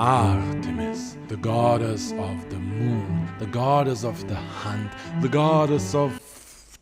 Artemis, the goddess of the moon, the goddess of the hunt, the goddess of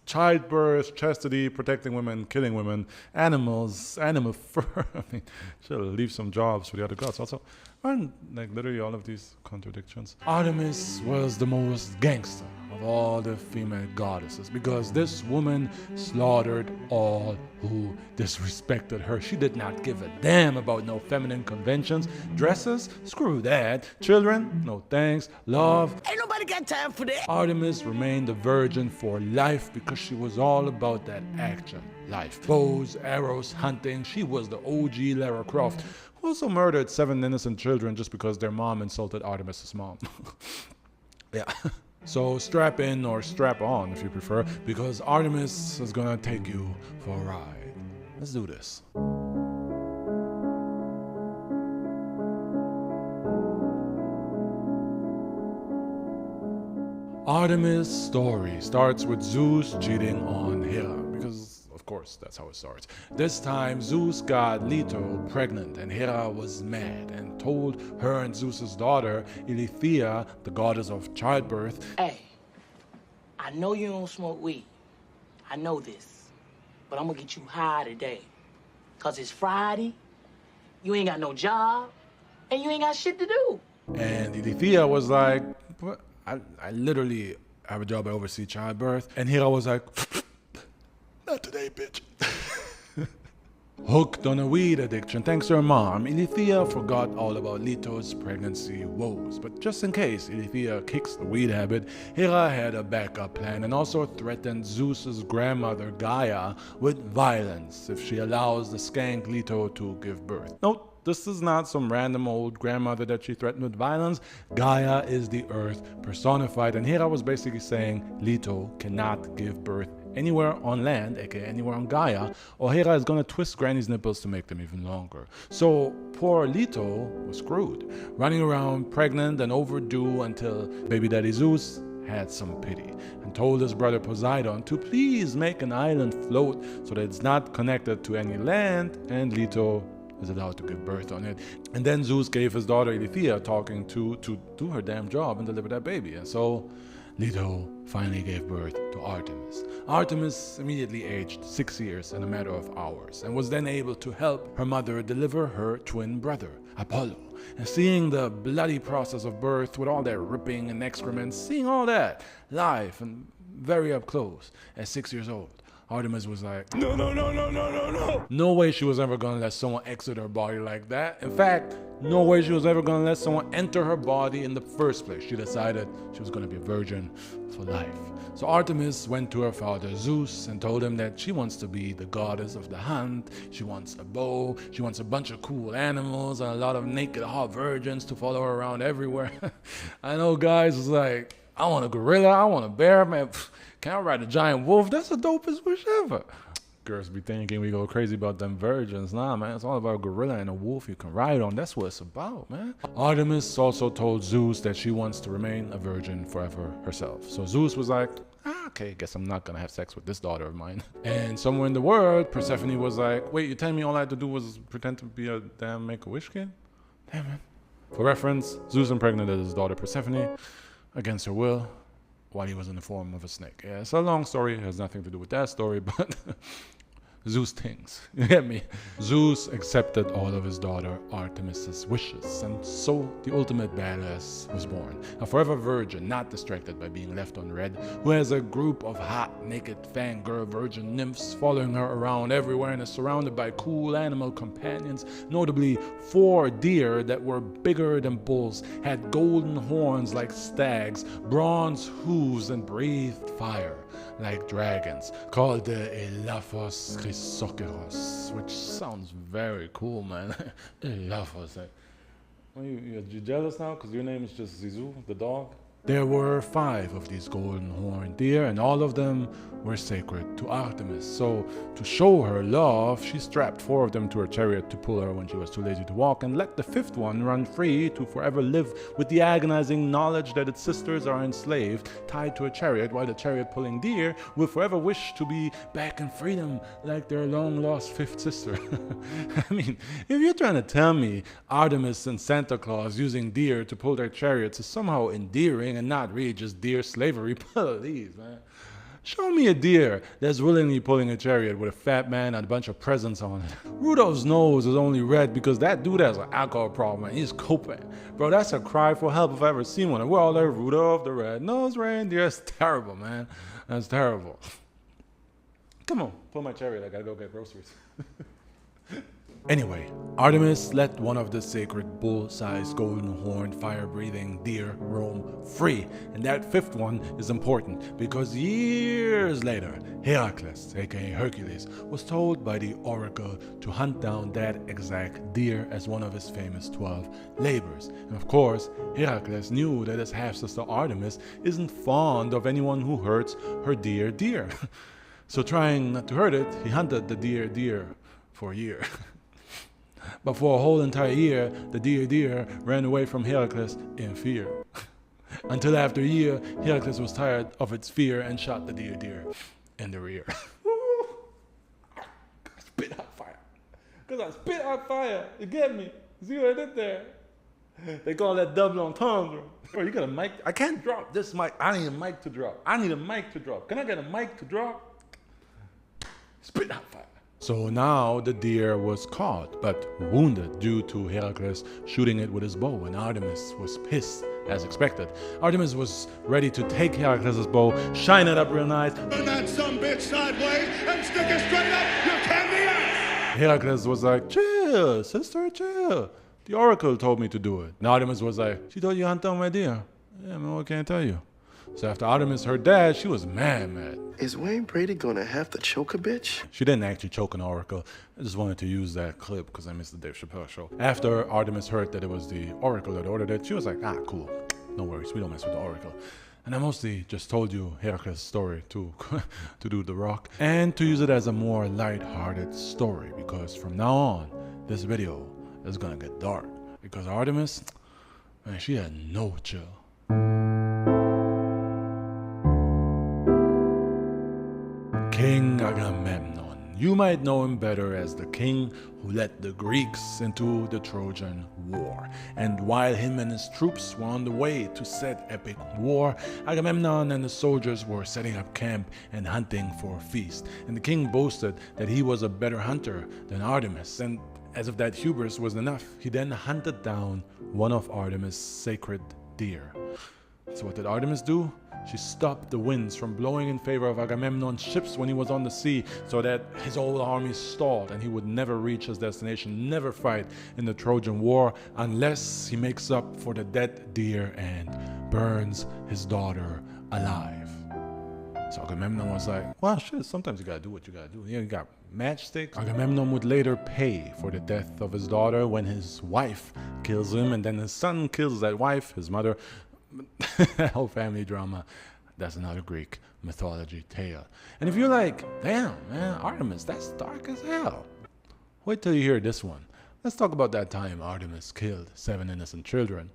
childbirth, chastity, protecting women, killing women, animals, animal fur. I mean, she'll leave some jobs for the other gods also. And like literally all of these contradictions. Artemis was the most gangster of all the female goddesses because this woman slaughtered all who disrespected her. She did not give a damn about no feminine conventions. Dresses? Screw that. Children? No thanks. Love? Ain't nobody got time for that. Artemis remained a virgin for life because she was all about that action. Life. Bows, arrows, hunting. She was the OG Lara Croft, who also murdered 7 innocent children just because their mom insulted Artemis's mom. Yeah. So strap in or strap on if you prefer, because Artemis is gonna take you for a ride. Let's do this. Artemis' story starts with Zeus cheating on Hera, because of course that's how it starts. This time Zeus got Leto pregnant and Hera was mad and told her and Zeus's daughter Eileithyia, the goddess of childbirth, "Hey, I know you don't smoke weed. I know this. But I'm gonna get you high today. Cause it's Friday, you ain't got no job, and you ain't got shit to do." And Eileithyia was like, "What? I literally have a job, I oversee childbirth." And Hera was like, "Not today, bitch." Hooked on a weed addiction thanks to her mom, Eileithyia forgot all about Leto's pregnancy woes. But just in case Eileithyia kicks the weed habit, Hera had a backup plan and also threatened Zeus's grandmother Gaia with violence if she allows the skank Leto to give birth. Note, this is not some random old grandmother that she threatened with violence. Gaia is the earth personified, and Hera was basically saying Leto cannot give birth anywhere on land, aka anywhere on Gaia, or Hera is gonna twist Granny's nipples to make them even longer. So poor Leto was screwed, running around pregnant and overdue until baby daddy Zeus had some pity and told his brother Poseidon to please make an island float so that it's not connected to any land and Leto is allowed to give birth on it. And then Zeus gave his daughter Eileithyia talking to do her damn job and deliver that baby. And so Leto finally gave birth to Artemis. Artemis immediately aged 6 years in a matter of hours and was then able to help her mother deliver her twin brother, Apollo. And seeing the bloody process of birth with all that ripping and excrement, seeing all that live and very up close at 6 years old, Artemis was like, no. No way she was ever gonna let someone exit her body like that. In fact, no way she was ever gonna let someone enter her body in the first place. She decided she was gonna be a virgin for life. So Artemis went to her father Zeus and told him that she wants to be the goddess of the hunt. She wants a bow, she wants a bunch of cool animals and a lot of naked hot virgins to follow her around everywhere. I know guys was like, I want a gorilla, I want a bear, man. Can I ride a giant wolf? That's the dopest wish ever. Girls be thinking we go crazy about them virgins. Nah, man, it's all about a gorilla and a wolf you can ride on. That's what it's about, man. Artemis also told Zeus that she wants to remain a virgin forever herself. So Zeus was like, okay, guess I'm not gonna have sex with this daughter of mine. And somewhere in the world, Persephone was like, wait, you telling me all I had to do was pretend to be a damn Make-A-Wish kid? Damn, man. For reference, Zeus impregnated his daughter Persephone against her will, while he was in the form of a snake. Yeah, it's a long story, it has nothing to do with that story, but Zeus things, you get me? Zeus accepted all of his daughter Artemis's wishes, and so the ultimate badass was born. A forever virgin, not distracted by being left unread, who has a group of hot, naked, fangirl virgin nymphs following her around everywhere and is surrounded by cool animal companions, notably 4 deer that were bigger than bulls, had golden horns like stags, bronze hooves, and breathed fire like dragons, called the Elaphos Chrysocheros, which sounds very cool, man. Elaphos. You jealous now because your name is just Zizou, the dog? There were 5 of these golden horned deer, and all of them were sacred to Artemis. So, to show her love, she strapped 4 of them to her chariot to pull her when she was too lazy to walk, and let the 5th one run free to forever live with the agonizing knowledge that its sisters are enslaved, tied to a chariot, while the chariot pulling deer will forever wish to be back in freedom like their long lost 5th sister. I mean, if you're trying to tell me Artemis and Santa Claus using deer to pull their chariots is somehow endearing and not really just deer slavery, please, man. Show me a deer that's willingly pulling a chariot with a fat man and a bunch of presents on it. Rudolph's nose is only red because that dude has an alcohol problem and he's coping. Bro, that's a cry for help if I've ever seen one. We're all like, Rudolph the red-nosed reindeer. That's terrible, man. That's terrible. Come on, pull my chariot. I gotta go get groceries. Anyway, Artemis let one of the sacred bull-sized golden-horned fire-breathing deer roam free, and that 5th one is important because years later, Heracles, aka Hercules, was told by the oracle to hunt down that exact deer as one of his famous 12 labors. And of course, Heracles knew that his half-sister Artemis isn't fond of anyone who hurts her deer. So trying not to hurt it, he hunted the deer for a year. But for a whole entire year, the deer ran away from Heracles in fear. Until after a year, Heracles was tired of its fear and shot the deer in the rear. I spit out fire. Because I spit out fire. You get me? See what I did there? They call that double entendre. Bro, you got a mic? I can't drop this mic. I need a mic to drop. Can I get a mic to drop? Spit out fire. So now the deer was caught, but wounded due to Heracles shooting it with his bow, and Artemis was pissed, as expected. Artemis was ready to take Heracles' bow, shine it up real nice, Turn that some bitch sideways and stick it straight up your candy ass! Heracles was like, chill, sister, chill. The oracle told me to do it. And Artemis was like, she told you to hunt down my deer. Yeah, man, what can I tell you? So after Artemis heard that, she was mad. Is Wayne Brady gonna have to choke a bitch? She didn't actually choke an oracle. I just wanted to use that clip because I missed the Dave Chappelle show. After Artemis heard that it was the oracle that ordered it, she was like, cool. No worries, we don't mess with the oracle. And I mostly just told you Heracles' story to do The Rock and to use it as a more light-hearted story, because from now on, this video is gonna get dark. Because Artemis, man, she had no chill. King Agamemnon. You might know him better as the king who led the Greeks into the Trojan War. And while him and his troops were on the way to set epic war, Agamemnon and his soldiers were setting up camp and hunting for a feast. And the king boasted that he was a better hunter than Artemis. And as if that hubris wasn't enough, he then hunted down one of Artemis' sacred deer. So what did Artemis do? She stopped the winds from blowing in favor of Agamemnon's ships when he was on the sea, so that his whole army stalled and he would never reach his destination, never fight in the Trojan War unless he makes up for the dead deer and burns his daughter alive. So Agamemnon was like, well, shit, sometimes you gotta do what you gotta do. You got matchsticks. Agamemnon would later pay for the death of his daughter when his wife kills him, and then his son kills that wife, his mother. That whole family drama, that's another Greek mythology tale. And if you're like, damn, man, Artemis, that's dark as hell, wait till you hear this one. Let's talk about that time Artemis killed 7 innocent children.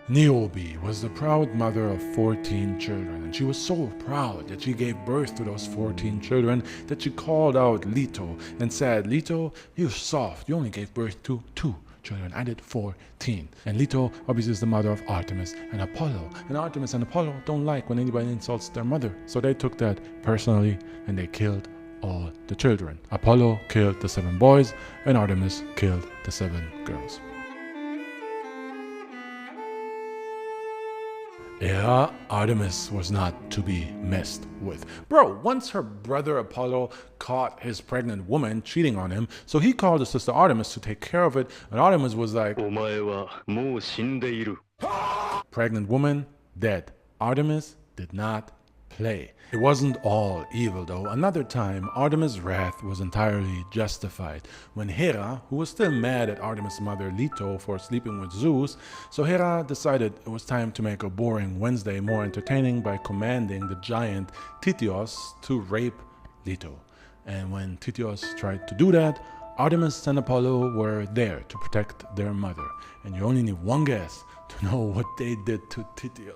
Niobe was the proud mother of 14 children, and she was so proud that she gave birth to those 14 children that she called out Leto and said, Leto, you're soft, you only gave birth to 2 children, I did 14. And Leto obviously is the mother of Artemis and Apollo, and Artemis and Apollo don't like when anybody insults their mother, so they took that personally and they killed all the children. Apollo killed the 7 boys and Artemis killed the 7 girls. Yeah, Artemis was not to be messed with. Bro, once her brother Apollo caught his pregnant woman cheating on him, so he called his sister Artemis to take care of it, and Artemis was like, pregnant woman, dead. Artemis did not play. It wasn't all evil though. Another time, Artemis' wrath was entirely justified when Hera, who was still mad at Artemis' mother Leto for sleeping with Zeus, so Hera decided it was time to make a boring Wednesday more entertaining by commanding the giant Tityos to rape Leto. And when Tityos tried to do that, Artemis and Apollo were there to protect their mother. And you only need one guess to know what they did to Tityos.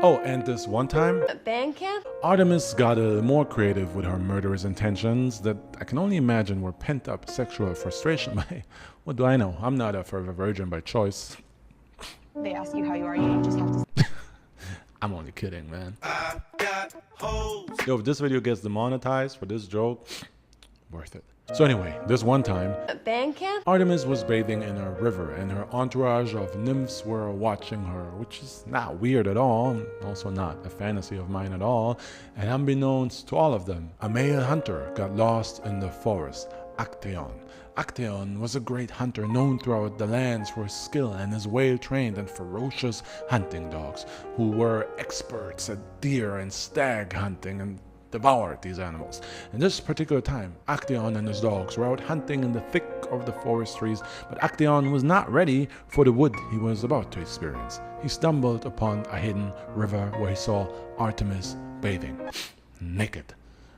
Oh, and this one time, Band camp? Artemis got a little more creative with her murderous intentions that I can only imagine were pent-up sexual frustration by, what do I know? I'm not a forever virgin by choice. They ask you how you are, you just have to. I'm only kidding, man. Yo, if this video gets demonetized for this joke, worth it. So anyway, this one time, Band camp? Artemis was bathing in a river and her entourage of nymphs were watching her, which is not weird at all, also not a fantasy of mine at all, and unbeknownst to all of them, a male hunter got lost in the forest, Actaeon. Actaeon was a great hunter known throughout the lands for his skill and his well-trained and ferocious hunting dogs, who were experts at deer and stag hunting and devoured these animals. In this particular time, Actaeon and his dogs were out hunting in the thick of the forest trees, but Actaeon was not ready for the wood he was about to experience. He stumbled upon a hidden river where he saw Artemis bathing, naked.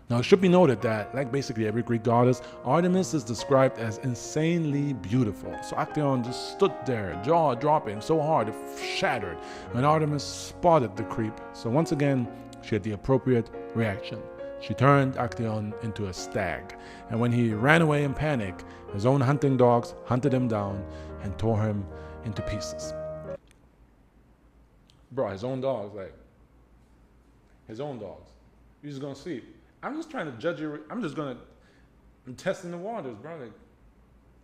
Now, it should be noted that, like basically every Greek goddess, Artemis is described as insanely beautiful. So Actaeon just stood there, jaw dropping so hard it shattered when Artemis spotted the creep. So once again, she had the appropriate reaction. She turned Actaeon into a stag, and when he ran away in panic, his own hunting dogs hunted him down and tore him into pieces. Bro, his own dogs, like, his own dogs. You're just gonna see. I'm just trying to judge you. I'm testing the waters, bro. Like,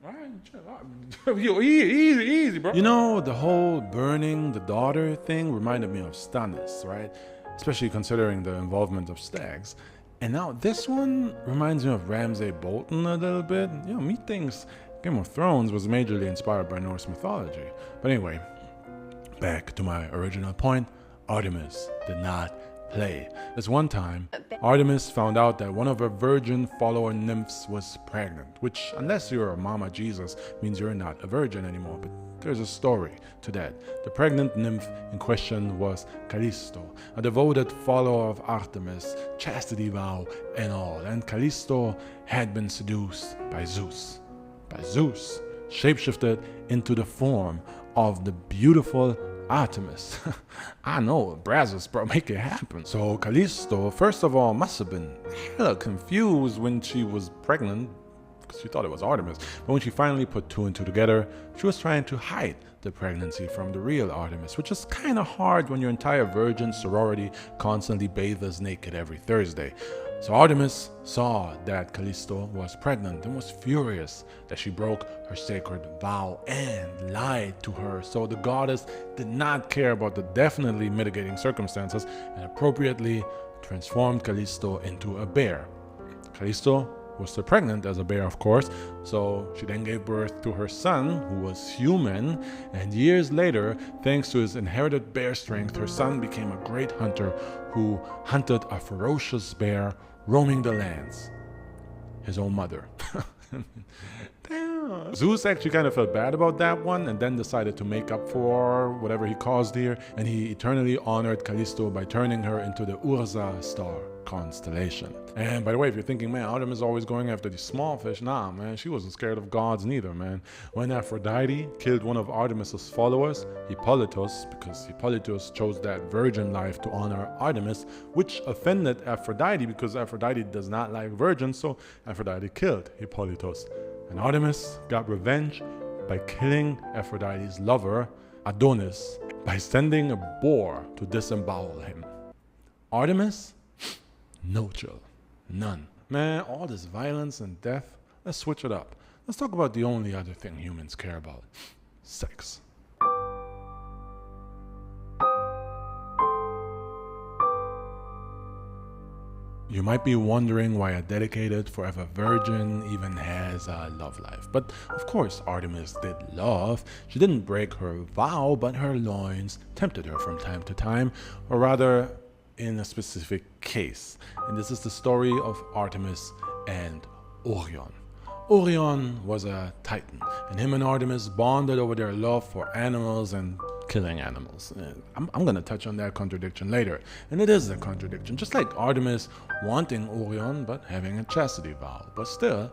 all right, chill. Yo, easy, bro. You know, the whole burning the daughter thing reminded me of Stannis, right? Especially considering the involvement of stags. And now this one reminds me of Ramsay Bolton a little bit. You know, methinks Game of Thrones was majorly inspired by Norse mythology. But anyway, back to my original point, Artemis did not play. This one time, Artemis found out that one of her virgin follower nymphs was pregnant, which, unless you're a Mama Jesus, means you're not a virgin anymore. But there's a story to that. The pregnant nymph in question was Callisto, a devoted follower of Artemis, chastity vow and all. And Callisto had been seduced by Zeus. Shapeshifted into the form of the beautiful Artemis. I know, Brazos, bro, make it happen. So Callisto, first of all, must have been hella confused when she was pregnant, because she thought it was Artemis. But when she finally put two and two together, she was trying to hide the pregnancy from the real Artemis, which is kind of hard when your entire virgin sorority constantly bathes naked every Thursday. So Artemis saw that Callisto was pregnant and was furious that she broke her sacred vow and lied to her. So the goddess did not care about the definitely mitigating circumstances and appropriately transformed Callisto into a bear. Callisto was still pregnant as a bear, of course, so she then gave birth to her son, who was human, and years later, thanks to his inherited bear strength, her son became a great hunter who hunted a ferocious bear roaming the lands. His own mother. Damn. Zeus actually kind of felt bad about that one and then decided to make up for whatever he caused here, and he eternally honored Callisto by turning her into the Ursa star constellation. And by the way, if you're thinking, man, Artemis is always going after these small fish, nah, man, she wasn't scared of gods neither, man. When Aphrodite killed one of Artemis's followers, Hippolytus, because Hippolytus chose that virgin life to honor Artemis, which offended Aphrodite because Aphrodite does not like virgins, so Aphrodite killed Hippolytus. And Artemis got revenge by killing Aphrodite's lover, Adonis, by sending a boar to disembowel him. Artemis? No chill. None. Man, all this violence and death, let's switch it up. Let's talk about the only other thing humans care about. Sex. You might be wondering why a dedicated forever virgin even has a love life. But of course, Artemis did love. She didn't break her vow, but her loins tempted her from time to time, or rather, in a specific case. And this is the story of Artemis and Orion. Orion was a titan, and him and Artemis bonded over their love for animals and killing animals. I'm going to touch on that contradiction later, and it is a contradiction, just like Artemis wanting Orion but having a chastity vow. But still,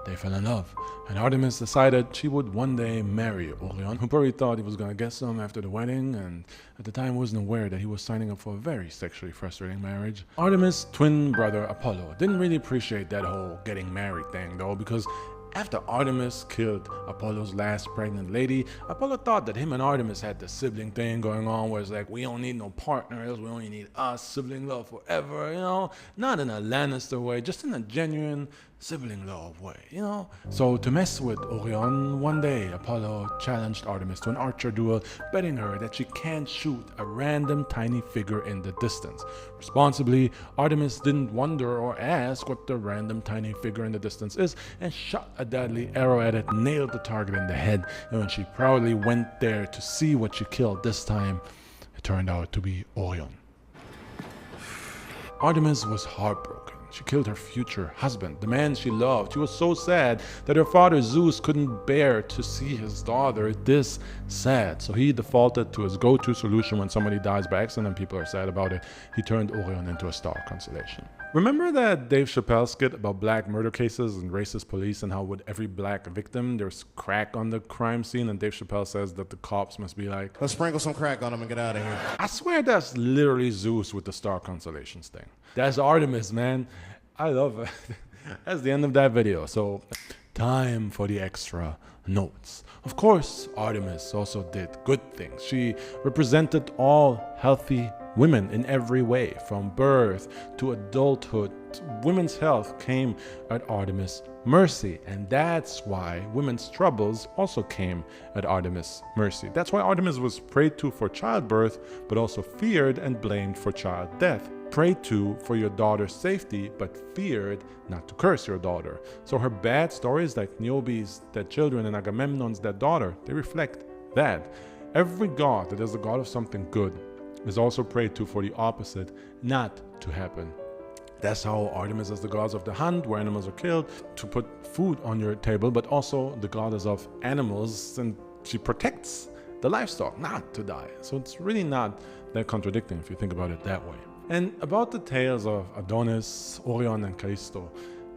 they fell in love, and Artemis decided she would one day marry Orion, who probably thought he was going to get some after the wedding, and at the time wasn't aware that he was signing up for a very sexually frustrating marriage. Artemis' twin brother Apollo didn't really appreciate that whole getting married thing though, because after Artemis killed Apollo's last pregnant lady, Apollo thought that him and Artemis had the sibling thing going on where it's like, we don't need no partners, we only need us, sibling love forever, you know? Not in a Lannister way, just in a genuine sibling love way, you know? So to mess with Orion, one day Apollo challenged Artemis to an archer duel, betting her that she can't shoot a random tiny figure in the distance. Responsibly, Artemis didn't wonder or ask what the random tiny figure in the distance is, and shot a deadly arrow at it, nailed the target in the head, and when she proudly went there to see what she killed this time, it turned out to be Orion. Artemis was heartbroken. She killed her future husband, the man she loved. She was so sad that her father Zeus couldn't bear to see his daughter this sad. So he defaulted to his go-to solution when somebody dies by accident and people are sad about it. He turned Orion into a star constellation. Remember that Dave Chappelle skit about black murder cases and racist police and how with every black victim there's crack on the crime scene, and Dave Chappelle says that the cops must be like, let's sprinkle some crack on him and get out of here. I swear that's literally Zeus with the star constellations thing. That's Artemis, man. I love it. That's the end of that video. So time for the extra notes. Of course, Artemis also did good things. She represented all healthy women in every way, from birth to adulthood. Women's health came at Artemis' mercy, and that's why women's troubles also came at Artemis' mercy. That's why Artemis was prayed to for childbirth, but also feared and blamed for child death. Prayed to for your daughter's safety, but feared not to curse your daughter. So her bad stories, like Niobe's dead children and Agamemnon's dead daughter, they reflect that. Every god that is the god of something good is also prayed to for the opposite not to happen. That's how Artemis is the goddess of the hunt, where animals are killed, to put food on your table, but also the goddess of animals, and she protects the livestock not to die. So it's really not that contradicting if you think about it that way. And about the tales of Adonis, Orion, and Callisto,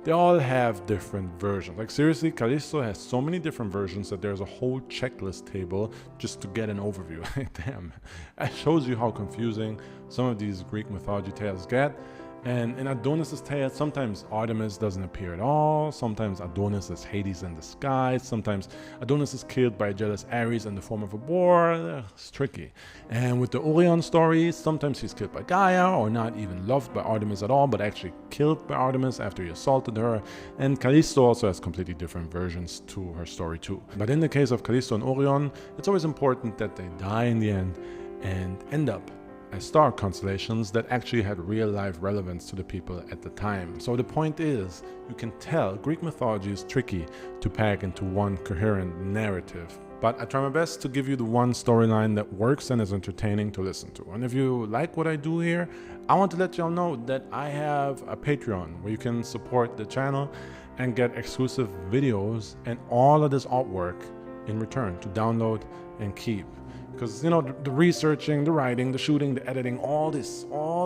they all have different versions. Like seriously, Callisto has so many different versions that there's a whole checklist table just to get an overview. Damn, it shows you how confusing some of these Greek mythology tales get. And in Adonis' tale, sometimes Artemis doesn't appear at all, sometimes Adonis is Hades in disguise, sometimes Adonis is killed by a jealous Ares in the form of a boar. It's tricky. And with the Orion story, sometimes he's killed by Gaia, or not even loved by Artemis at all, but actually killed by Artemis after he assaulted her. And Callisto also has completely different versions to her story too. But in the case of Callisto and Orion, it's always important that they die in the end and end up as star constellations that actually had real-life relevance to the people at the time. So the point is, you can tell Greek mythology is tricky to pack into one coherent narrative. But I try my best to give you the one storyline that works and is entertaining to listen to. And if you like what I do here, I want to let y'all know that I have a Patreon where you can support the channel and get exclusive videos and all of this artwork in return to download and keep. Because, you know, the researching, the writing, the shooting, the editing, all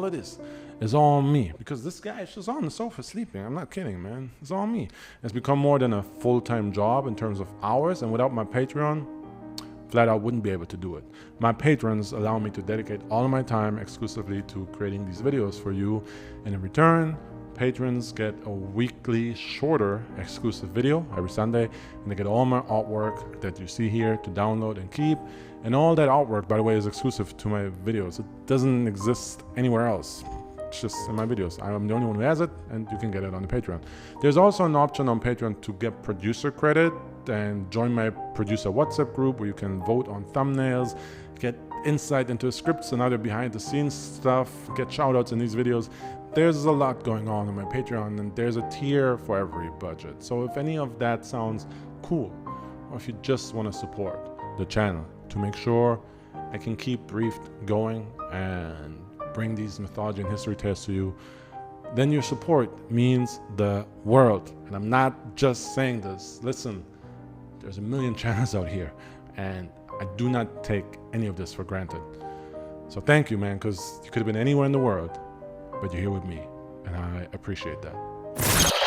of this is all me. Because this guy is just on the sofa sleeping. I'm not kidding, man. It's all me. It's become more than a full-time job in terms of hours, and without my Patreon, flat out wouldn't be able to do it. My patrons allow me to dedicate all of my time exclusively to creating these videos for you, and in return, patrons get a weekly shorter exclusive video every Sunday, and they get all my artwork that you see here to download and keep. And all that artwork, by the way, is exclusive to my videos. It doesn't exist anywhere else. It's just in my videos. I'm the only one who has it, and you can get it on the Patreon. There's also an option on Patreon to get producer credit and join my producer WhatsApp group where you can vote on thumbnails, get insight into scripts and other behind the scenes stuff, get shout outs in these videos. there's a lot going on my Patreon, and there's a tier for every budget. So if any of that sounds cool, or if you just want to support the channel to make sure I can keep Briefed going and bring these mythology and history tales to you, then your support means the world. And I'm not just saying this. Listen, there's a million channels out here, and I do not take any of this for granted. So thank you, man, because you could have been anywhere in the world, but you're here with me, and I appreciate that.